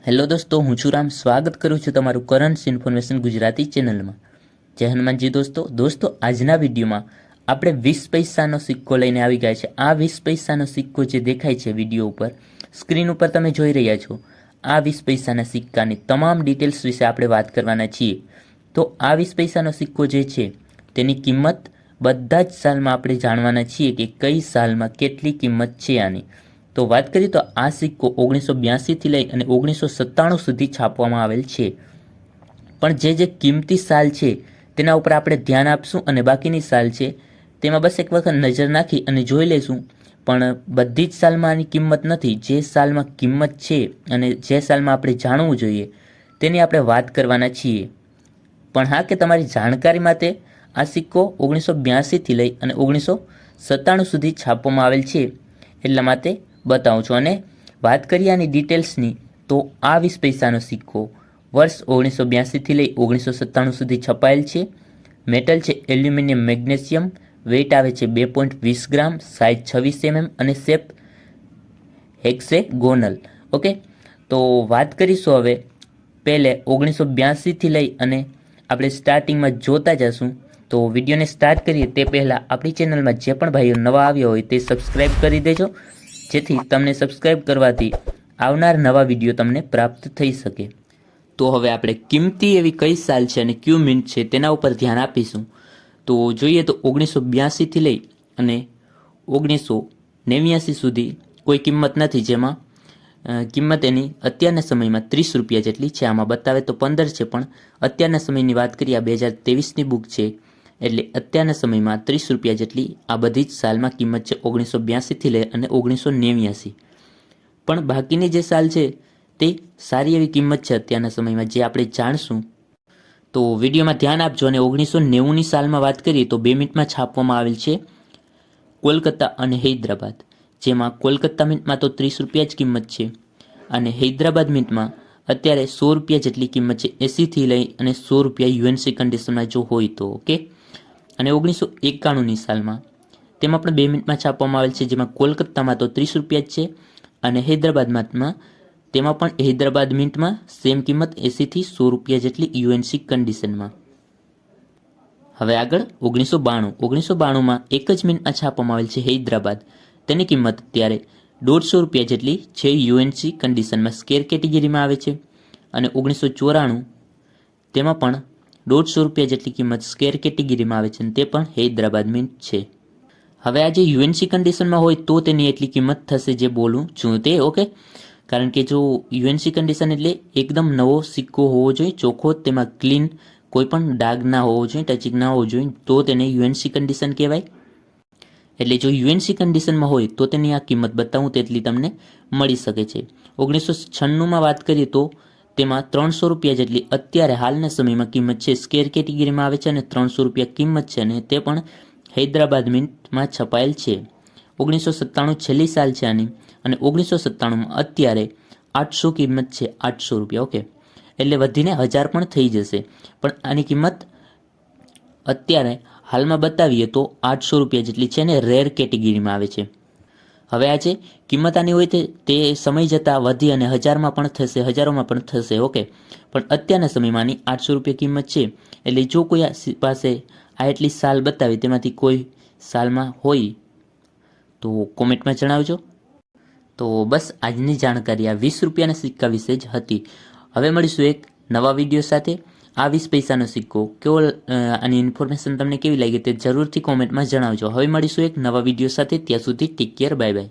Hello દોસ્તો, હું છું રામ. સ્વાગત કરું છું તમારું કરંટ ઇન્ફોર્મેશન ગુજરાતી ચેનલમાં. જય હનુમાનજી. દોસ્તો આજના વિડીયોમાં આપણે 20 પૈસાનો સિક્કો લઈને આવી ગયા છે. આ 20 પૈસાનો સિક્કો જે દેખાય છે વિડીયો ઉપર, સ્ક્રીન ઉપર તમે જોઈ રહ્યા છો, આ 20 પૈસાના સિક્કાની તમામ ડિટેલ્સ વિશે આપણે વાત કરવાના છીએ. તો આ 20 પૈસાનો સિક્કો જે છે તેની કિંમત બધા જ સાલમાં આપણે જાણવાના છીએ કે કઈ સાલમાં કેટલી કિંમત છે આની. તો વાત કરીએ તો આ સિક્કો 1982થી લઈ અને 1997 સુધી છાપવામાં આવેલ છે. પણ જે કિંમતી સાલ છે તેના ઉપર આપણે ધ્યાન આપશું અને બાકીની સાલ છે તેમાં બસ એક વખત નજર નાખી અને જોઈ લઈશું. પણ બધી જ સાલમાં આની કિંમત નથી. જે સાલમાં કિંમત છે અને જે સાલમાં આપણે જાણવું જોઈએ તેની આપણે વાત કરવાના છીએ. પણ હા, કે તમારી જાણકારી માટે આ સિક્કો 1982થી લઈ અને 1997 સુધી છાપવામાં આવેલ છે એટલા માટે બતાવું છું. અને વાત કરીએ આની ડિટેલ્સની તો આ 20 પૈસાનો સિક્કો વર્ષ 1982થી લઈ 1997 સુધી છપાયેલ છે. મેટલ છે એલ્યુમિનિયમ મેગ્નેશિયમ, વેઇટ આવે છે 2.20 ગ્રામ, સાઇઝ 26 mm અને શેપ હેક્સેગોનલ. ઓકે, તો વાત કરીશું હવે પહેલે 1982થી લઈ અને આપણે સ્ટાર્ટિંગમાં જોતા જશું. તો વિડીયોને સ્ટાર્ટ કરીએ તે પહેલાં આપણી ચેનલમાં જે પણ ભાઈઓ નવા આવ્યા હોય તે સબસ્ક્રાઈબ કરી દેજો, જેથી તમને સબસ્ક્રાઈબ કરવાથી આવનાર નવા વિડીયો તમને પ્રાપ્ત થઈ શકે. તો હવે આપણે કિંમતી એવી કઈ સાલ છે અને ક્યુ મિન્ટ છે તેના ઉપર ધ્યાન આપીશું. તો જોઈએ તો 1982થી લઈ અને 1989 સુધી કોઈ કિંમત નથી, જેમાં કિંમત એની અત્યારના સમયમાં 30 રૂપિયા જેટલી છે. આમાં બતાવે તો 15 છે, પણ અત્યારના સમયની વાત કરીએ, આ 2023ની બુક છે એટલે અત્યારના સમયમાં 30 રૂપિયા જેટલી આ બધી જ સાલમાં કિંમત છે 1982થી લઈ અને 1989. પણ બાકીની જે સાલ છે તે સારી એવી કિંમત છે અત્યારના સમયમાં, જે આપણે જાણશું. તો વિડીયોમાં ધ્યાન આપજો. અને 1990ની સાલમાં વાત કરીએ તો 2 મિનિટમાં છાપવામાં આવેલ છે કોલકાતા અને હૈદરાબાદ, જેમાં કોલકાતા મિન્ટમાં તો 30 રૂપિયા જ કિંમત છે અને હૈદરાબાદ મિન્ટમાં અત્યારે 100 રૂપિયા જેટલી કિંમત છે, 80થી લઈ અને 100 રૂપિયા યુએનસી કન્ડિશનમાં જો હોય તો. ઓકે, અને 1991ની સાલમાં તેમાં પણ 2 મિનિટમાં છાપવામાં આવેલ છે, જેમાં કોલકાતામાં તો 30 રૂપિયા જ છે અને હૈદરાબાદમાં તેમાં પણ હૈદરાબાદ મિન્ટમાં સેમ કિંમત 80થી 100 રૂપિયા જેટલી યુએનસી કન્ડિશનમાં. હવે આગળ 1992માં એક જ મિનિટમાં છાપવામાં આવેલ છે હૈદરાબાદ. તેની કિંમત ત્યારે 150 રૂપિયા જેટલી છે યુએનસી કન્ડિશનમાં, સ્કેર કેટેગરીમાં આવે છે. અને 1994 તેમાં પણ 150 રૂપિયા જેટલી કિંમત સ્કેર કેટેગરીમાં આવે છે અને તે પણ હૈદરાબાદ મિન્ટ છે. હવે આ જે યુએનસી કન્ડિશનમાં હોય તો તેની એટલી કિંમત થશે જે બોલું છું તે. ઓકે, કારણ કે જો યુએનસી કન્ડિશન એટલે એકદમ નવો સિક્કો હોવો જોઈએ, ચોખ્ખો, તેમાં ક્લીન, કોઈ પણ ડાઘ ના હોવો જોઈએ, ટચિંગ ના હોવો જોઈએ, તો તેને યુએનસી કન્ડિશન કહેવાય. એટલે જો યુએનસી કન્ડિશનમાં હોય તો તેની આ કિંમત બતાવું તેટલી તમને મળી શકે છે. 1996માં વાત કરીએ તો તેમાં 300 રૂપિયા જેટલી અત્યારે હાલના સમયમાં કિંમત છે, સ્કેર કેટેગરીમાં આવે છે અને 300 રૂપિયા કિંમત છે અને તે પણ હૈદરાબાદ મિન્ટમાં છપાયેલ છે. 1997 છેલ્લી સાલ છે આની અને 1997માં અત્યારે 800 કિંમત છે, 800 રૂપિયા. ઓકે, એટલે વધીને 1000 પણ થઈ જશે, પણ આની કિંમત અત્યારે હાલમાં બતાવીએ તો 800 રૂપિયા જેટલી છે અને રેર કેટેગરીમાં આવે છે. હવે આ જે કિંમત આની હોય તે સમય જતાં વધી અને 1000માં પણ થશે, હજારોમાં પણ થશે. ઓકે, પણ અત્યારના સમયમાં આની 800 રૂપિયા કિંમત છે. એટલે જો કોઈ પાસે આ એટલી સાલ બતાવી તેમાંથી કોઈ સાલમાં હોય તો કોમેન્ટમાં જણાવજો. તો બસ આજની જાણકારી આ 20 રૂપિયાના સિક્કા વિશે જ હતી. હવે મળીશું એક નવા વિડીયો સાથે. આ 20 પૈસાનો સિક્કો કેવો, આની ઇન્ફોર્મેશન તમને કેવી લાગી તે જરૂરથી કોમેન્ટમાં જણાવજો. હવે મળીશું એક નવા વિડીયો સાથે. ત્યાં સુધી ટેક કેર, બાય બાય.